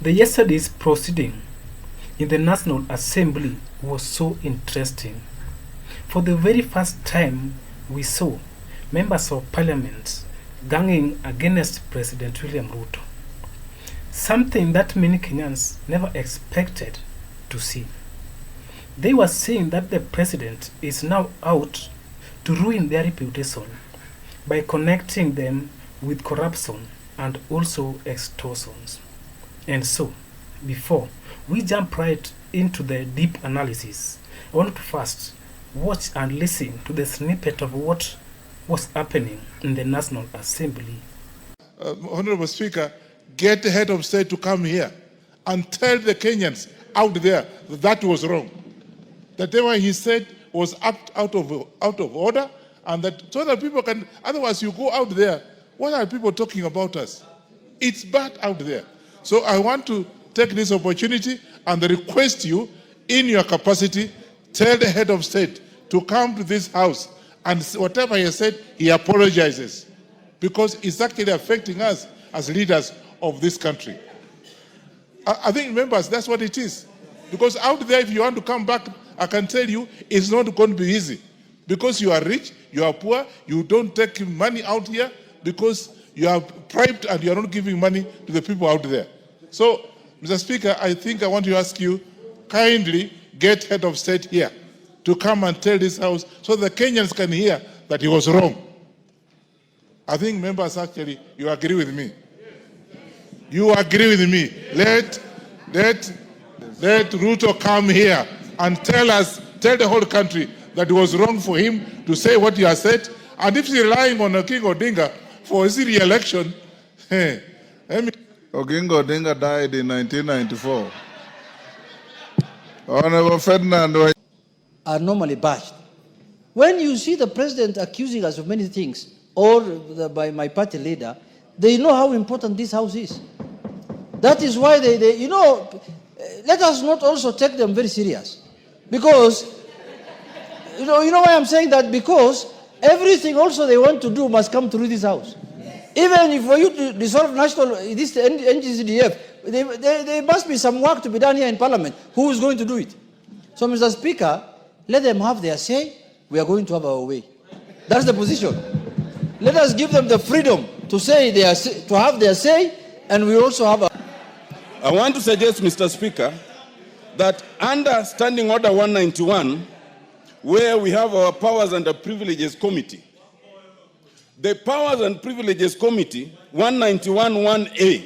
The yesterday's proceeding in the National Assembly was so interesting. For the very first time, we saw members of parliament ganging against President William Ruto. Something that many Kenyans never expected to see. They were saying that the president is now out to ruin their reputation by connecting them with corruption and also extortions. And so, before we jump right into the deep analysis, I want to first watch and listen to the snippet of what was happening in the National Assembly. Honorable Speaker, get the head of state to come here and tell the Kenyans out there that was wrong. That whatever he said was out of order, and that so that people can, otherwise you go out there, what are people talking about us? It's bad out there. So I want to take this opportunity and request you, in your capacity, tell the head of state to come to this house, and whatever he said, he apologizes, because it's actually affecting us as leaders of this country. I think, members, that's what it is. Because out there, if you want to come back, I can tell you, it's not going to be easy. Because you are rich, you are poor, you don't take money out here because you are bribed and you are not giving money to the people out there. So, Mr. Speaker, I think I want to ask you, kindly get head of state here to come and tell this house so the Kenyans can hear that he was wrong. I think, members, actually, you agree with me. You agree with me. Let Ruto come here and tell the whole country that it was wrong for him to say what he has said. And if he's relying on King Odinga for his re-election, King Odinga died in 1994. Honorable Ferdinand are normally bashed. When you see the president accusing us of many things, or by my party leader, they know how important this house is. That is why they let us not also take them very serious. Because, you know why I'm saying that? Because everything also they want to do must come through this house. Even if for you to dissolve this NGCDF, there must be some work to be done here in Parliament. Who is going to do it? So, Mr. Speaker, let them have their say. We are going to have our way. That's the position. Let us give them the freedom to to have their say, and we also have I want to suggest, Mr. Speaker, that under Standing Order 191, where we have our Powers and Privileges Committee, the Powers and Privileges Committee, 191(1)(a),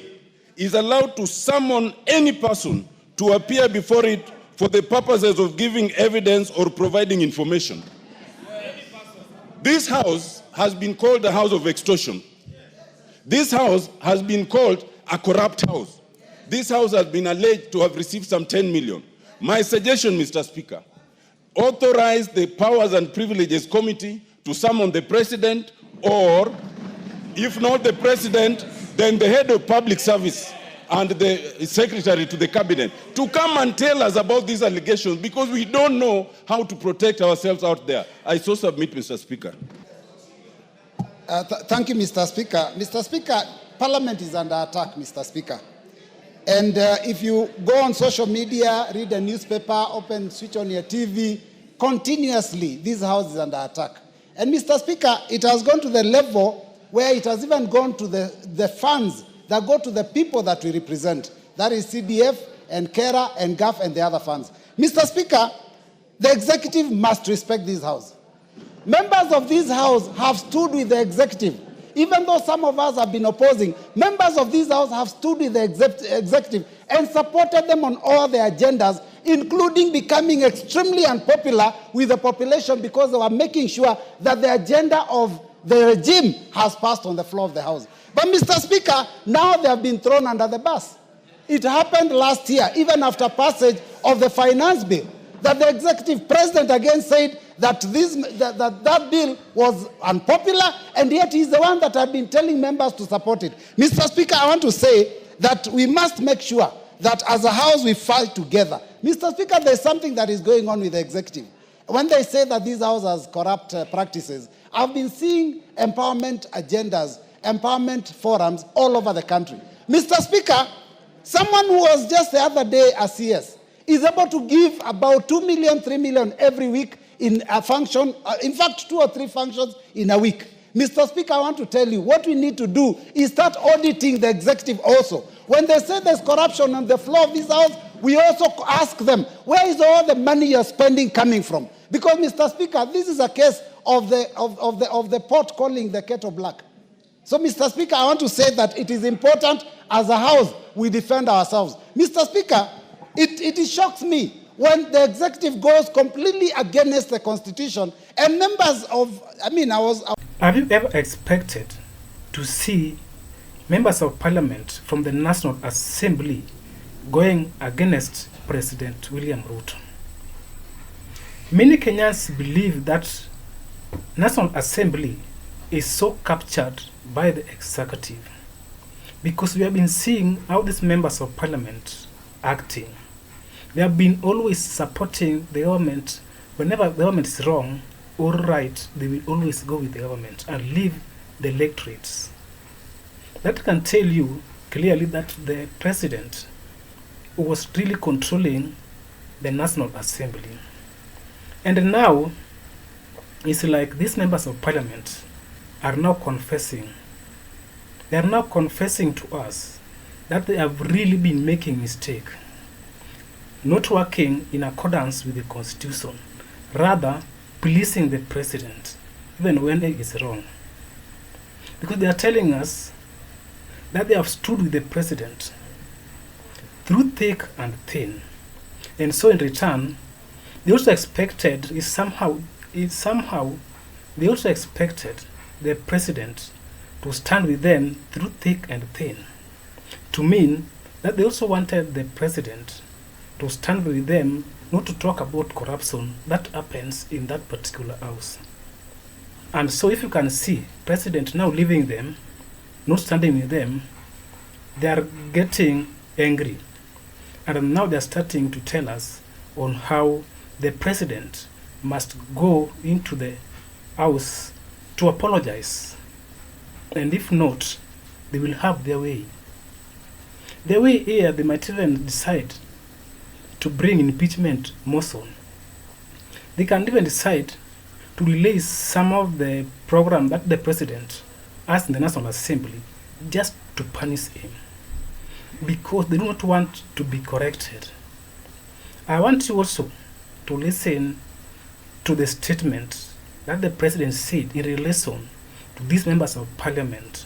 is allowed to summon any person to appear before it for the purposes of giving evidence or providing information. This house has been called the house of extortion. This house has been called a corrupt house. This house has been alleged to have received some 10 million. My suggestion, Mr. Speaker, authorize the Powers and Privileges Committee to summon the president, or if not the president, then the head of public service and the secretary to the cabinet to come and tell us about these allegations, because we don't know how to protect ourselves out there. I so submit, Mr. Speaker. Thank you, Mr. Speaker. Mr. Speaker, Parliament is under attack, Mr. Speaker. And if you go on social media, read a newspaper, switch on your TV, continuously, this house is under attack. And Mr. Speaker, it has gone to the level where it has even gone to the funds that go to the people that we represent. That is CDF and KERA and GAF and the other funds. Mr. Speaker, the executive must respect this house. Members of this house have stood with the executive. Even though some of us have been opposing, members of this house have stood with the executive and supported them on all their agendas, including becoming extremely unpopular with the population because they were making sure that the agenda of the regime has passed on the floor of the house. But, Mr. Speaker, now they have been thrown under the bus. It happened last year, even after passage of the finance bill, that the executive president again said that that bill was unpopular, and yet he's the one that had been telling members to support it. Mr. Speaker, I want to say that we must make sure that as a house we fight together. Mr. Speaker, there's something that is going on with the executive. When they say that this house has corrupt practices, I've been seeing empowerment agendas, empowerment forums all over the country. Mr. Speaker, Someone who was just the other day a CS is able to give about 2 million, 3 million every week in a function, in fact, 2 or 3 functions in a week. Mr. Speaker, I want to tell you, what we need to do is start auditing the executive also. When they say there's corruption on the floor of this house, we also ask them, where is all the money you're spending coming from? Because, Mr. Speaker, this is a case of the pot calling the kettle black. So, Mr. Speaker, I want to say that it is important as a house we defend ourselves. Mr. Speaker, it shocks me when the executive goes completely against the Constitution and members of, Have you ever expected to see members of parliament from the National Assembly going against President William Ruto? Many Kenyans believe that National Assembly is so captured by the executive because we have been seeing how these members of parliament acting. They have been always supporting the government. Whenever the government is wrong or right, they will always go with the government and leave the electorates. That can tell you clearly that the president was really controlling the National Assembly. And now, it's like these members of parliament are now confessing. They are now confessing to us that they have really been making mistake, not working in accordance with the Constitution, rather pleasing the president, even when he is wrong. Because they are telling us that they have stood with the president through thick and thin. And so in return, they also expected they also expected the president to stand with them through thick and thin. To mean that they also wanted the president to stand with them, not to talk about corruption that happens in that particular house. And so if you can see president now leaving them, not standing with them, they are getting angry. And now they are starting to tell us on how the president must go into the house to apologize. And if not, they will have their way. Their way here, they might even decide to bring impeachment motion. They can even decide to release some of the program that the president has in the National Assembly just to punish him, because they do not want to be corrected. I want you also to listen to the statement that the president said in relation to these members of parliament.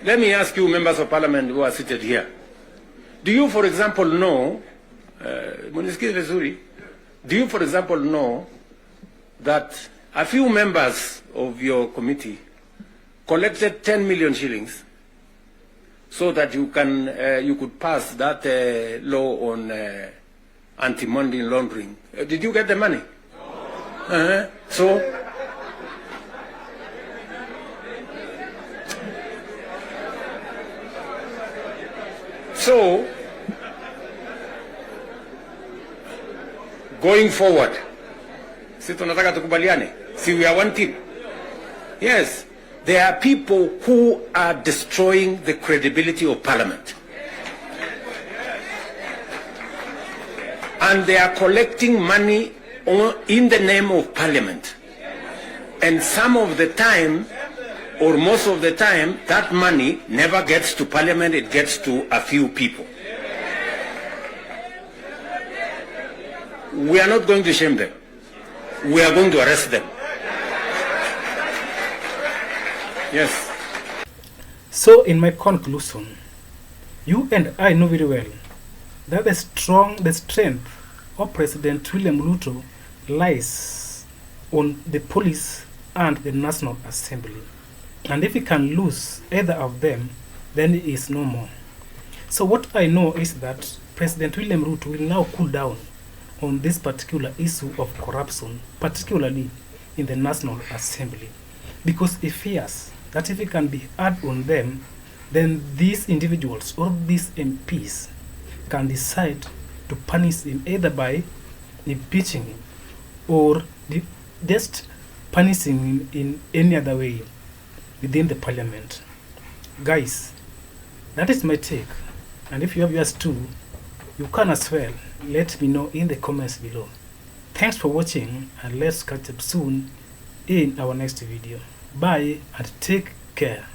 Let me ask you, members of parliament who are seated here, do you, for example, know, do you, for example, know that a few members of your committee collected 10 million shillings so that you could pass that law on anti-money laundering? Did you get the money? So, going forward, si tunataka tukubaliane, si we are one team. Yes, there are people who are destroying the credibility of parliament. And they are collecting money in the name of parliament. And some of the time, or most of the time, that money never gets to parliament, it gets to a few people. We are not going to shame them. We are going to arrest them. Yes. So in my conclusion, you and I know very well that the strength of President William Ruto lies on the police and the National Assembly. And if he can lose either of them, then he is no more. So what I know is that President William Ruto will now cool down on this particular issue of corruption, particularly in the National Assembly, because he fears that if he can be hard on them, then these individuals or these MPs can decide to punish him either by impeaching him or just punishing him in any other way within the parliament. Guys, That is my take. And if you have yours too, you can as well let me know in the comments below. Thanks for watching, and let's catch up soon in our next video. Bye and take care.